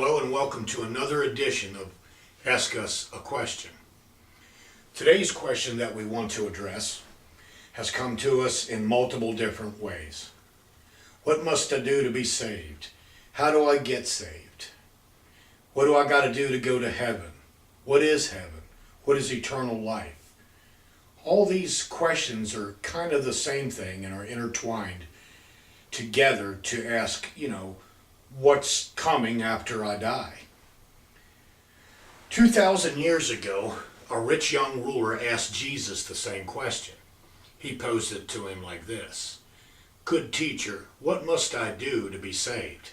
Hello and welcome to another edition of Ask Us a Question. Today's question that we want to address has come to us in multiple different ways. What must I do to be saved? How do I get saved? What do I got to do to go to heaven? What is heaven? What is eternal life? All these questions are kind of the same thing and are intertwined together to ask, what's coming after I die? 2,000 years ago, a rich young ruler asked Jesus the same question. He posed it to him like this: "Good teacher, what must I do to be saved?"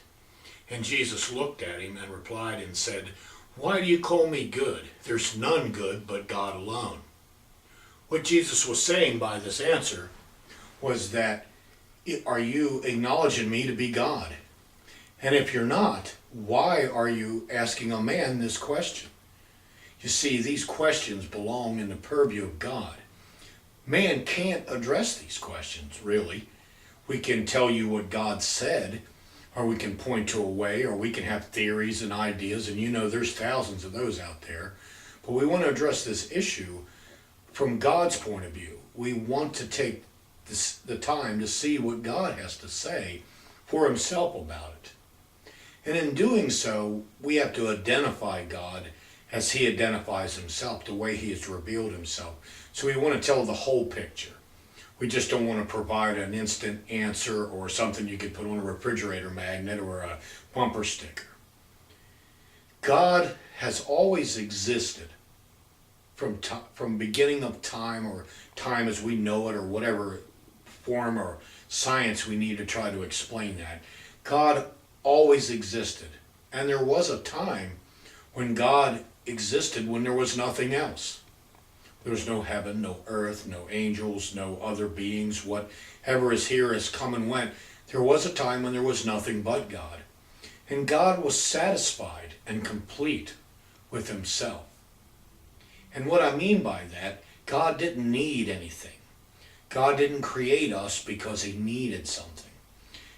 And Jesus looked at him and replied and said, "Why do you call me good? There's none good but God alone." What Jesus was saying by this answer was that, are you acknowledging me to be God? And if you're not, why are you asking a man this question? You see, these questions belong in the purview of God. Man can't address these questions, really. We can tell you what God said, or we can point to a way, or we can have theories and ideas, and there's thousands of those out there. But we want to address this issue from God's point of view. We want to take the time to see what God has to say for himself about it. And in doing so, we have to identify God as he identifies himself, the way he has revealed himself. So we want to tell the whole picture. We just don't want to provide an instant answer or something you could put on a refrigerator magnet or a bumper sticker. God has always existed from beginning of time, or time as we know it, or whatever form or science we need to try to explain that. God always existed. And there was a time when God existed when there was nothing else. There was no heaven, no earth, no angels, no other beings. Whatever is here has come and went. There was a time when there was nothing but God. And God was satisfied and complete with himself. And what I mean by that, God didn't need anything. God didn't create us because he needed something.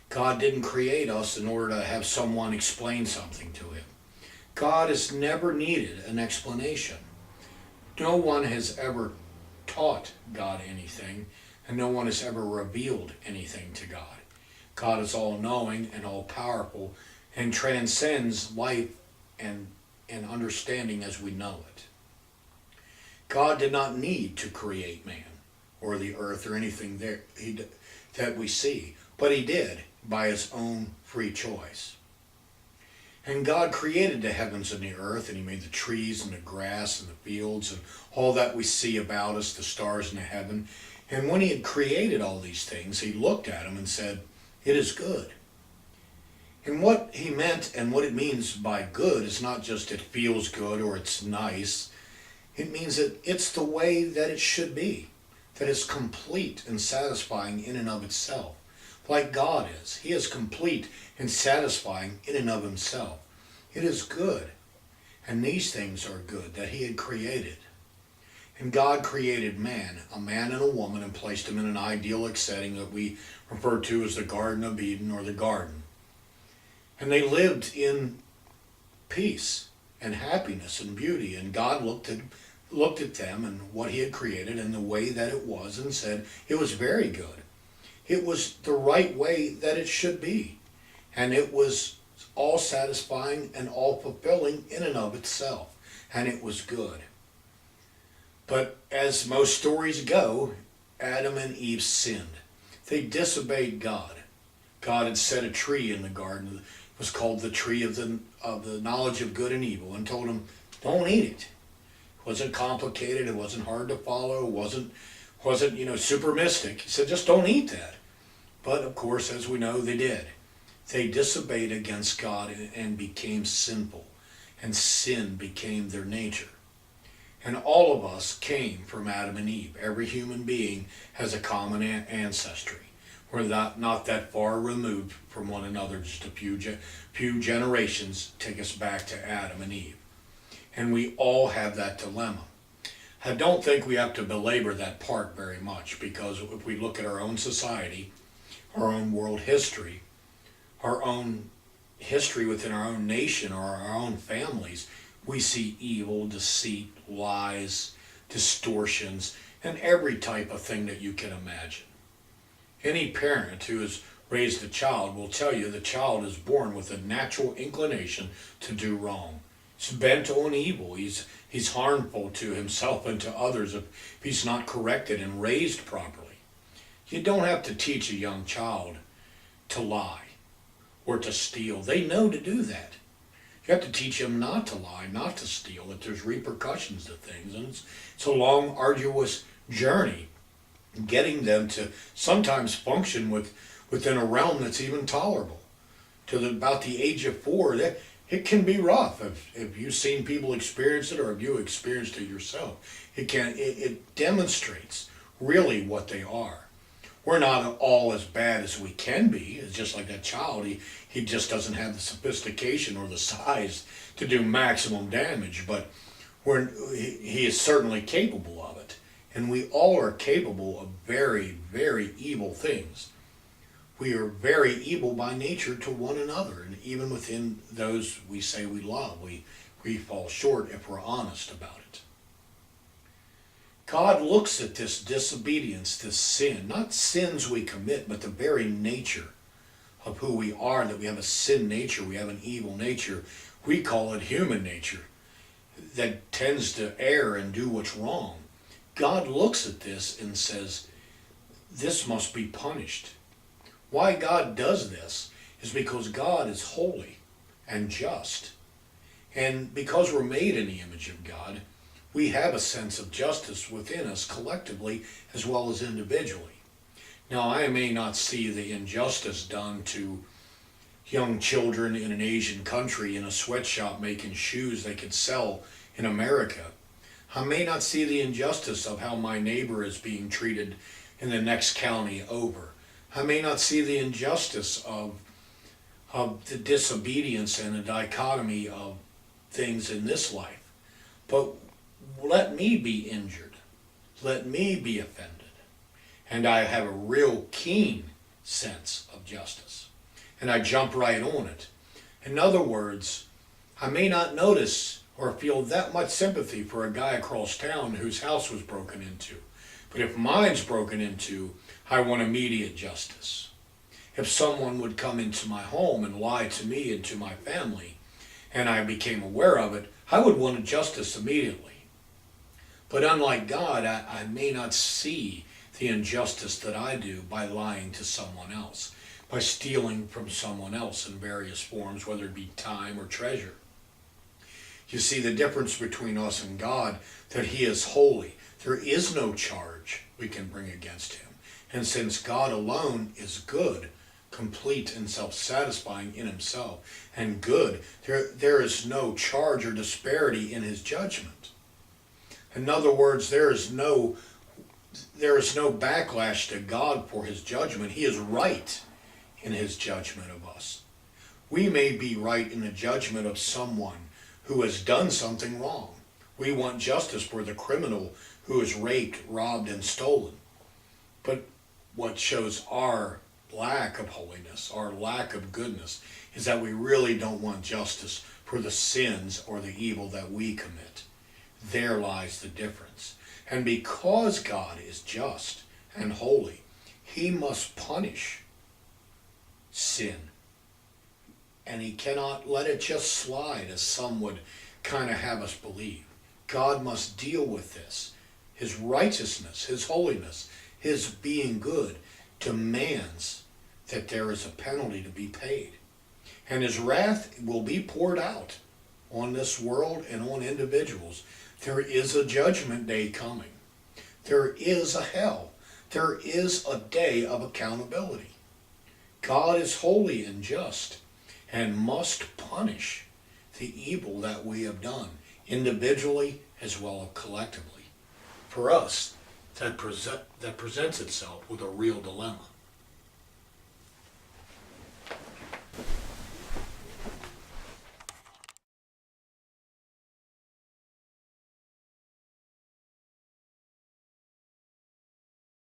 God didn't create us in order to have someone explain something to him. God has never needed an explanation. No one has ever taught God anything, and no one has ever revealed anything to God. God is all-knowing and all-powerful and transcends life and understanding as we know it. God did not need to create man or the earth or anything there that we see, but he did by his own free choice. And God created the heavens and the earth, and he made the trees and the grass and the fields and all that we see about us, the stars in the heaven. And when he had created all these things, he looked at them and said, "It is good." And what he meant and what it means by good is not just it feels good or it's nice. It means that it's the way that it should be, that it's complete and satisfying in and of itself. Like God is. He is complete and satisfying in and of himself. It is good. And these things are good that he had created. And God created man, a man and a woman, and placed them in an idyllic setting that we refer to as the Garden of Eden or the garden. And they lived in peace and happiness and beauty. And God looked at them and what he had created and the way that it was and said it was very good. It was the right way that it should be. And it was all satisfying and all fulfilling in and of itself. And it was good. But as most stories go, Adam and Eve sinned. They disobeyed God. God had set a tree in the garden. It was called the tree of the knowledge of good and evil, and told them, don't eat it. It wasn't complicated. It wasn't hard to follow. It wasn't super mystic. He said, just don't eat that. But of course, as we know, they did. They disobeyed against God and became sinful. And sin became their nature. And all of us came from Adam and Eve. Every human being has a common ancestry. We're not that far removed from one another. Just a few generations take us back to Adam and Eve. And we all have that dilemma. I don't think we have to belabor that part very much, because if we look at our own society, our own world history, our own history within our own nation or our own families, we see evil, deceit, lies, distortions, and every type of thing that you can imagine. Any parent who has raised a child will tell you the child is born with a natural inclination to do wrong. He's bent on evil. He's harmful to himself and to others if he's not corrected and raised properly. You don't have to teach a young child to lie or to steal. They know to do that. You have to teach them not to lie, not to steal, that there's repercussions to things. And it's a long, arduous journey getting them to sometimes function within a realm that's even tolerable. About the age of 4, it can be rough. If you've seen people experience it or if you experienced it yourself, it demonstrates really what they are. We're not all as bad as we can be. It's just like that child. He just doesn't have the sophistication or the size to do maximum damage, but he is certainly capable of it. And we all are capable of very, very evil things. We are very evil by nature to one another, and even within those we say we love, we fall short if we're honest about it. God looks at this disobedience, this sin, not sins we commit, but the very nature of who we are, that we have a sin nature, we have an evil nature. We call it human nature, that tends to err and do what's wrong. God looks at this and says, this must be punished. Why God does this is because God is holy and just. And because we're made in the image of God, we have a sense of justice within us collectively as well as individually. Now, I may not see the injustice done to young children in an Asian country in a sweatshop making shoes they could sell in America. I may not see the injustice of how my neighbor is being treated in the next county over. I may not see the injustice of the disobedience and the dichotomy of things in this life. But let me be injured. Let me be offended. And I have a real keen sense of justice. And I jump right on it. In other words, I may not notice or feel that much sympathy for a guy across town whose house was broken into. But if mine's broken into, I want immediate justice. If someone would come into my home and lie to me and to my family, and I became aware of it, I would want justice immediately. But unlike God, I may not see the injustice that I do by lying to someone else, by stealing from someone else in various forms, whether it be time or treasure. You see the difference between us and God, that He is holy. There is no charge we can bring against Him. And since God alone is good, complete and self-satisfying in Himself, and good, there is no charge or disparity in His judgment. In other words, there is no backlash to God for His judgment. He is right in His judgment of us. We may be right in the judgment of someone who has done something wrong. We want justice for the criminal who is raped, robbed, and stolen. But what shows our lack of holiness, our lack of goodness, is that we really don't want justice for the sins or the evil that we commit. There lies the difference. And because God is just and holy, He must punish sin. And He cannot let it just slide, as some would kind of have us believe. God must deal with this. His righteousness, His holiness, His being good demands that there is a penalty to be paid. And His wrath will be poured out on this world and on individuals. There is a judgment day coming. There is a hell. There is a day of accountability. God is holy and just and must punish the evil that we have done, individually as well as collectively. For us, that presents itself with a real dilemma.